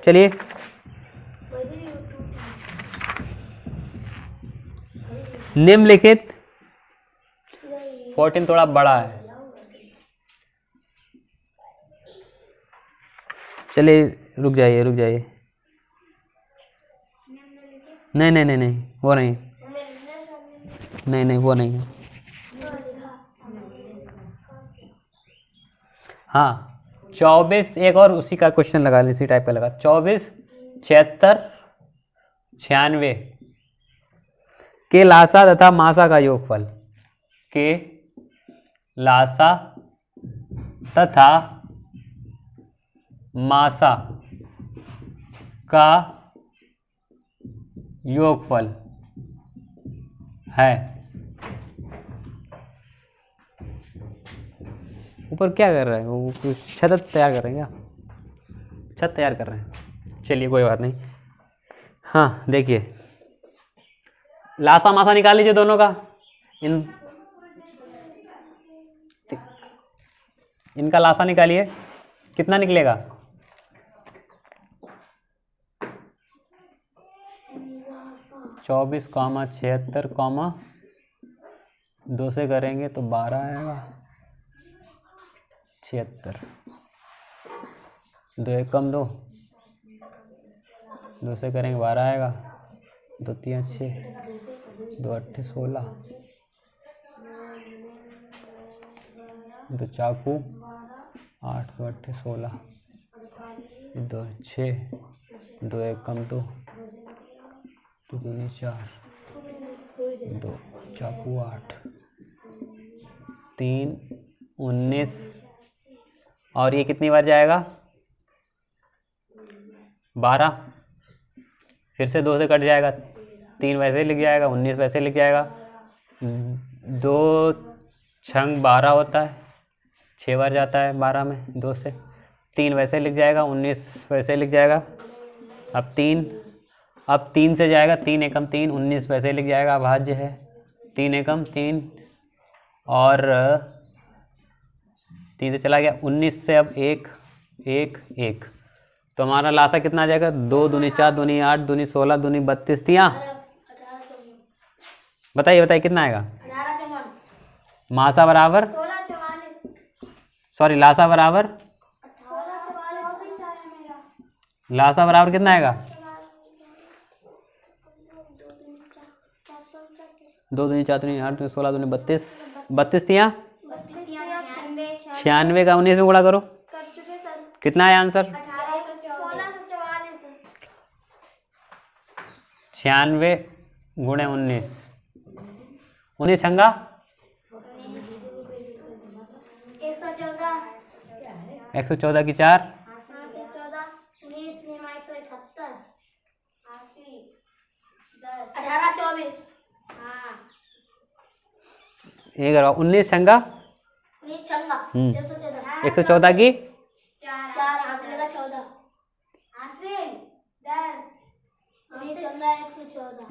चलिए, निम्नलिखित 14 थोड़ा बड़ा है, चलिए रुक जाइए नहीं वो नहीं, वो नहीं है। हाँ 24, एक और उसी का क्वेश्चन लगा, इसी टाइप का लगा। 24, 76, 96 के लासा तथा मासा का योगफल, के लासा तथा मासा का योगफल है। ऊपर क्या कर रहे हैं वो, कुछ छत तैयार कर रहे हैं क्या? छत तैयार कर रहे हैं, चलिए कोई बात नहीं। हाँ देखिए, लासा मासा निकाल लीजिए दोनों का। इनका लासा निकालिए, कितना निकलेगा? 24, 76, 2 से करेंगे तो 12 आएगा, 76, 2 1 कम 2, 2 से करेंगे 12 आएगा, 2 3 6, 2 8 16, 2 चाकू 8, 2 8 16, 2 6, 2 1 कम 2, 2 2 4, 2 चाकू 8, 3 19, और ये कितनी बार जाएगा? 12, फिर से 2 से कट जाएगा, 3 वैसे ही लिख जाएगा, 19 वैसे लिख जाएगा, 2 छंग 12 होता है, 6 बार जाता है 12 में 2 से, 3 वैसे लिख जाएगा, 19 वैसे लिख जाएगा। अब 3 से जाएगा, 3 एकम 3, 19 वैसे लिख जाएगा, अभाज्य है, 3 एकम 3, और 3 से चला गया, 19 से अब 1 1 1, तो हमारा लासा कितना आ जाएगा? 2 दूनी 4, दूनी 8, दूनी 16, दूनी 32, तिया बताइए कितना आएगा? मासा बराबर, सॉरी लासा बराबर, लासा बराबर कितना आएगा? 2 दूनी 4 दूनी 8 दूनी 16 दूनी 32, 32 तिया 96 का 19 में गुणा करो, कितना है आंसर? 96 गुणे 19, 19 छंगा 114 की 4, ये करवाओ 19 छंगा 114 की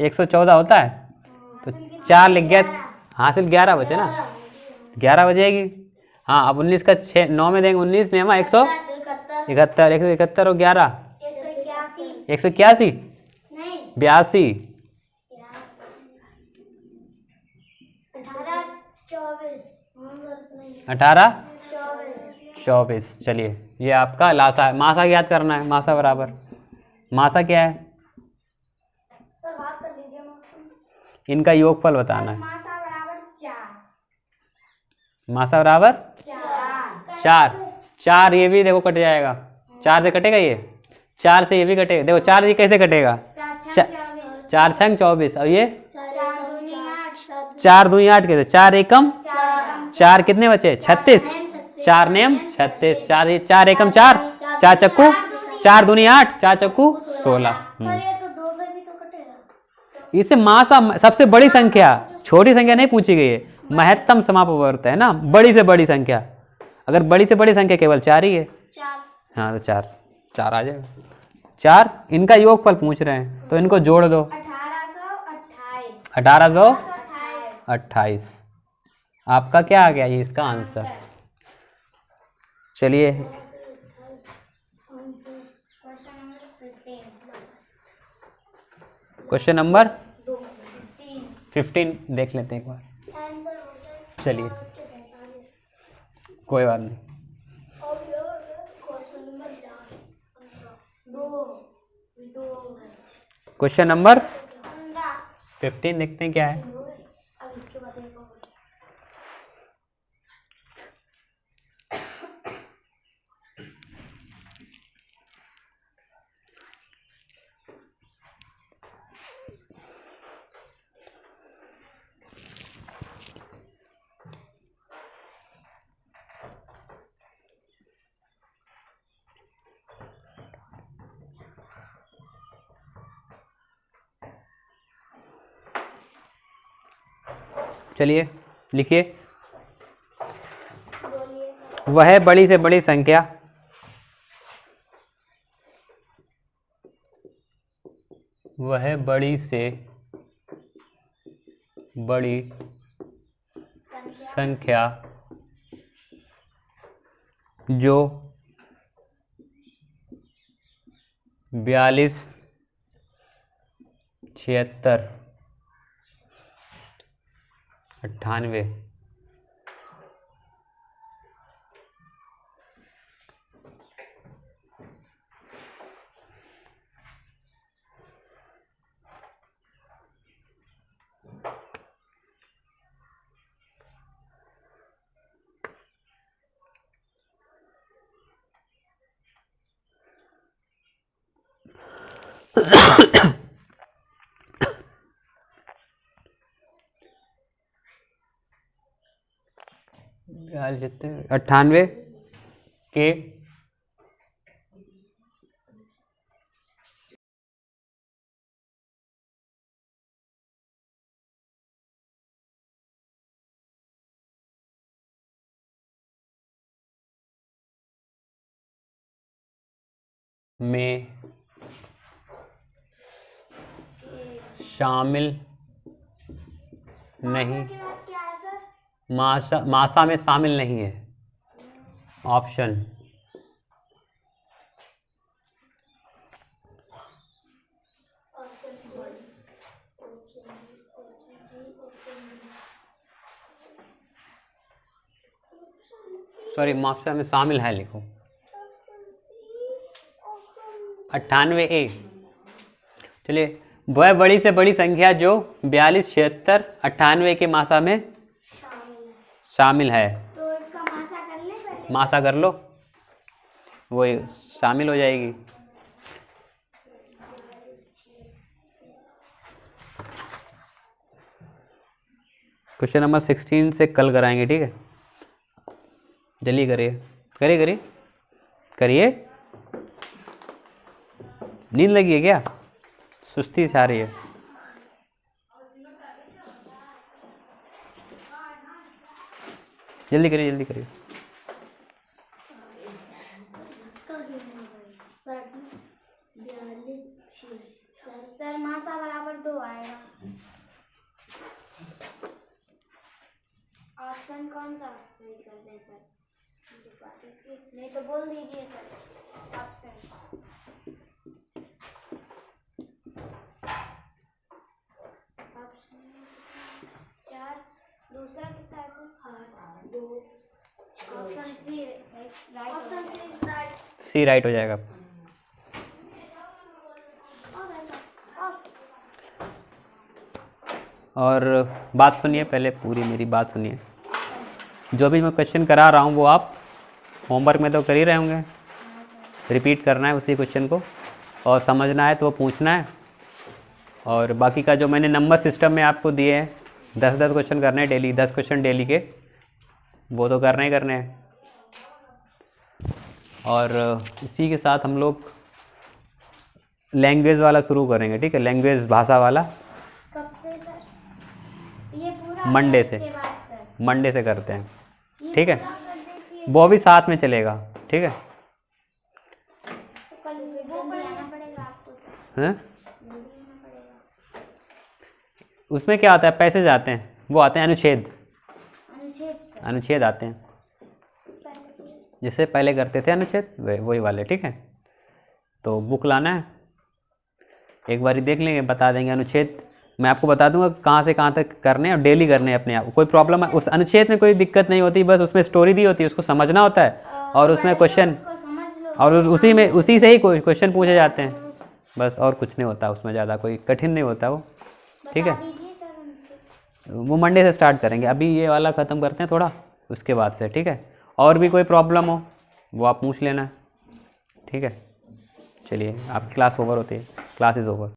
114 होता है तो 4 लिख गया, हासिल 11 बचे ना, 11 बजेगी। हाँ अब 19 का 9 में देंगे, 19 में हम 171, 171 और 11 181 82 18 24। चलिए ये आपका लासा है। मासा याद करना है, मासा बराबर, मासा क्या है, इनका योगफल बताना है। मासा बराबर 4 ये भी देखो कट जाएगा, 4 से कटेगा, ये 4 से ये भी कटेगा, देखो 4 ये कैसे कटेगा, 4 छंग 24 और ये 4 दूनी 8 कैसे, 4 एकम 4 कितने बचे 36, 4 नेम 36, 4 एकम 4, 4 चक्कू 4 दूनी 8, 4 चक्कू 16। इससे मासा सबसे बड़ी संख्या, छोटी संख्या नहीं पूछी गई है, महत्तम समापवर्त है ना, बड़ी से बड़ी संख्या। अगर बड़ी से बड़ी संख्या केवल 4 ही है, हाँ तो 4 आ जाएगा। 4 इनका योगफल पूछ रहे हैं तो इनको जोड़ दो, 1828 आपका क्या आ गया, ये इसका आंसर। चलिए क्वेश्चन नंबर 15 देख लेते हैं एक बार। चलिए कोई बात नहीं। क्वेश्चन नंबर 15 देखते हैं क्या है। चलिए लिखिए, वह बड़ी से बड़ी संख्या वह बड़ी से बड़ी संख्या जो 42, 76, 98 98 के में शामिल नहीं, मासा में शामिल नहीं है। ऑप्शन सॉरी, मासा में शामिल है लिखो 98A। चलिए, वह बड़ी से बड़ी संख्या जो 42, 76, 98 के मासा में शामिल है। तो इसका मासा कर ले पहले। मासा कर लो, वो शामिल हो जाएगी। क्वेश्चन नंबर 16 से कल कराएंगे, ठीक है। जल्दी करिए, करिए करिए करिए। नींद लगी है क्या, सुस्ती से आ रही है? जल्दी करिए जल्दी करिए। सर मासा बराबर 2 आएगा। ऑप्शन कौन सा सही कर दें सर? नहीं तो बोल दीजिए सर ऑप्शन। ऑप्शन 4, दूसरा कितना है sir? 2। Option C right. Option C right. C right हो जाएगा। और बात सुनिए पहले, पूरी मेरी बात सुनिए। जो भी मैं क्वेश्चन करा रहा हूँ वो आप होमवर्क में तो कर ही रहे होंगे, रिपीट करना है उसी क्वेश्चन को, और समझना है तो वो पूछना है। और बाकी का जो मैंने नंबर सिस्टम में आपको दिए हैं 10-10 क्वेश्चन करने हैं डेली, 10 क्वेश्चन डेली के, वो तो करने ही करने हैं। और इसी के साथ हम लोग लैंग्वेज वाला शुरू करेंगे, ठीक है, लैंग्वेज भाषा वाला। कब से सर? ये पूरा मंडे से, के बाद सर मंडे से करते हैं, ये ठीक है, पूरा कर दीजिए। वो भी साथ में चलेगा, ठीक है। तो कल जल्दी आना पड़ेगा आपको सर, हैं? जल्दी आना पड़ेगा। उसमें क्या आता है, पैसेज आते हैं, वो आते हैं अनुच्छेद, अनुच्छेद सर अनुच्छेद आते हैं, जैसे पहले करते थे अनुच्छेद वही वाले, ठीक है। तो बुक लाना है, एक बारी देख लेंगे, बता देंगे अनुच्छेद। मैं आपको बता दूंगा कहाँ से कहाँ तक करने हैं, और डेली करने हैं अपने आप। कोई प्रॉब्लम है उस अनुच्छेद में, कोई दिक्कत नहीं होती, बस उसमें स्टोरी दी होती है, उसको समझना होता है, और उसमें क्वेश्चन, उसको समझ लो और उसी से ही क्वेश्चन पूछे जाते हैं, बस, और कुछ नहीं होता उसमें, ज़्यादा कोई कठिन नहीं होता वो, ठीक है। बता दीजिए सर उनसे। वो मंडे से स्टार्ट करेंगे, अभी ये वाला ख़त्म करते हैं थोड़ा, उसके बाद से, ठीक है। और भी कोई प्रॉब्लम हो वो आप पूछ लेना, ठीक है। चलिए आपकी क्लास ओवर होती है, क्लास इज़ ओवर।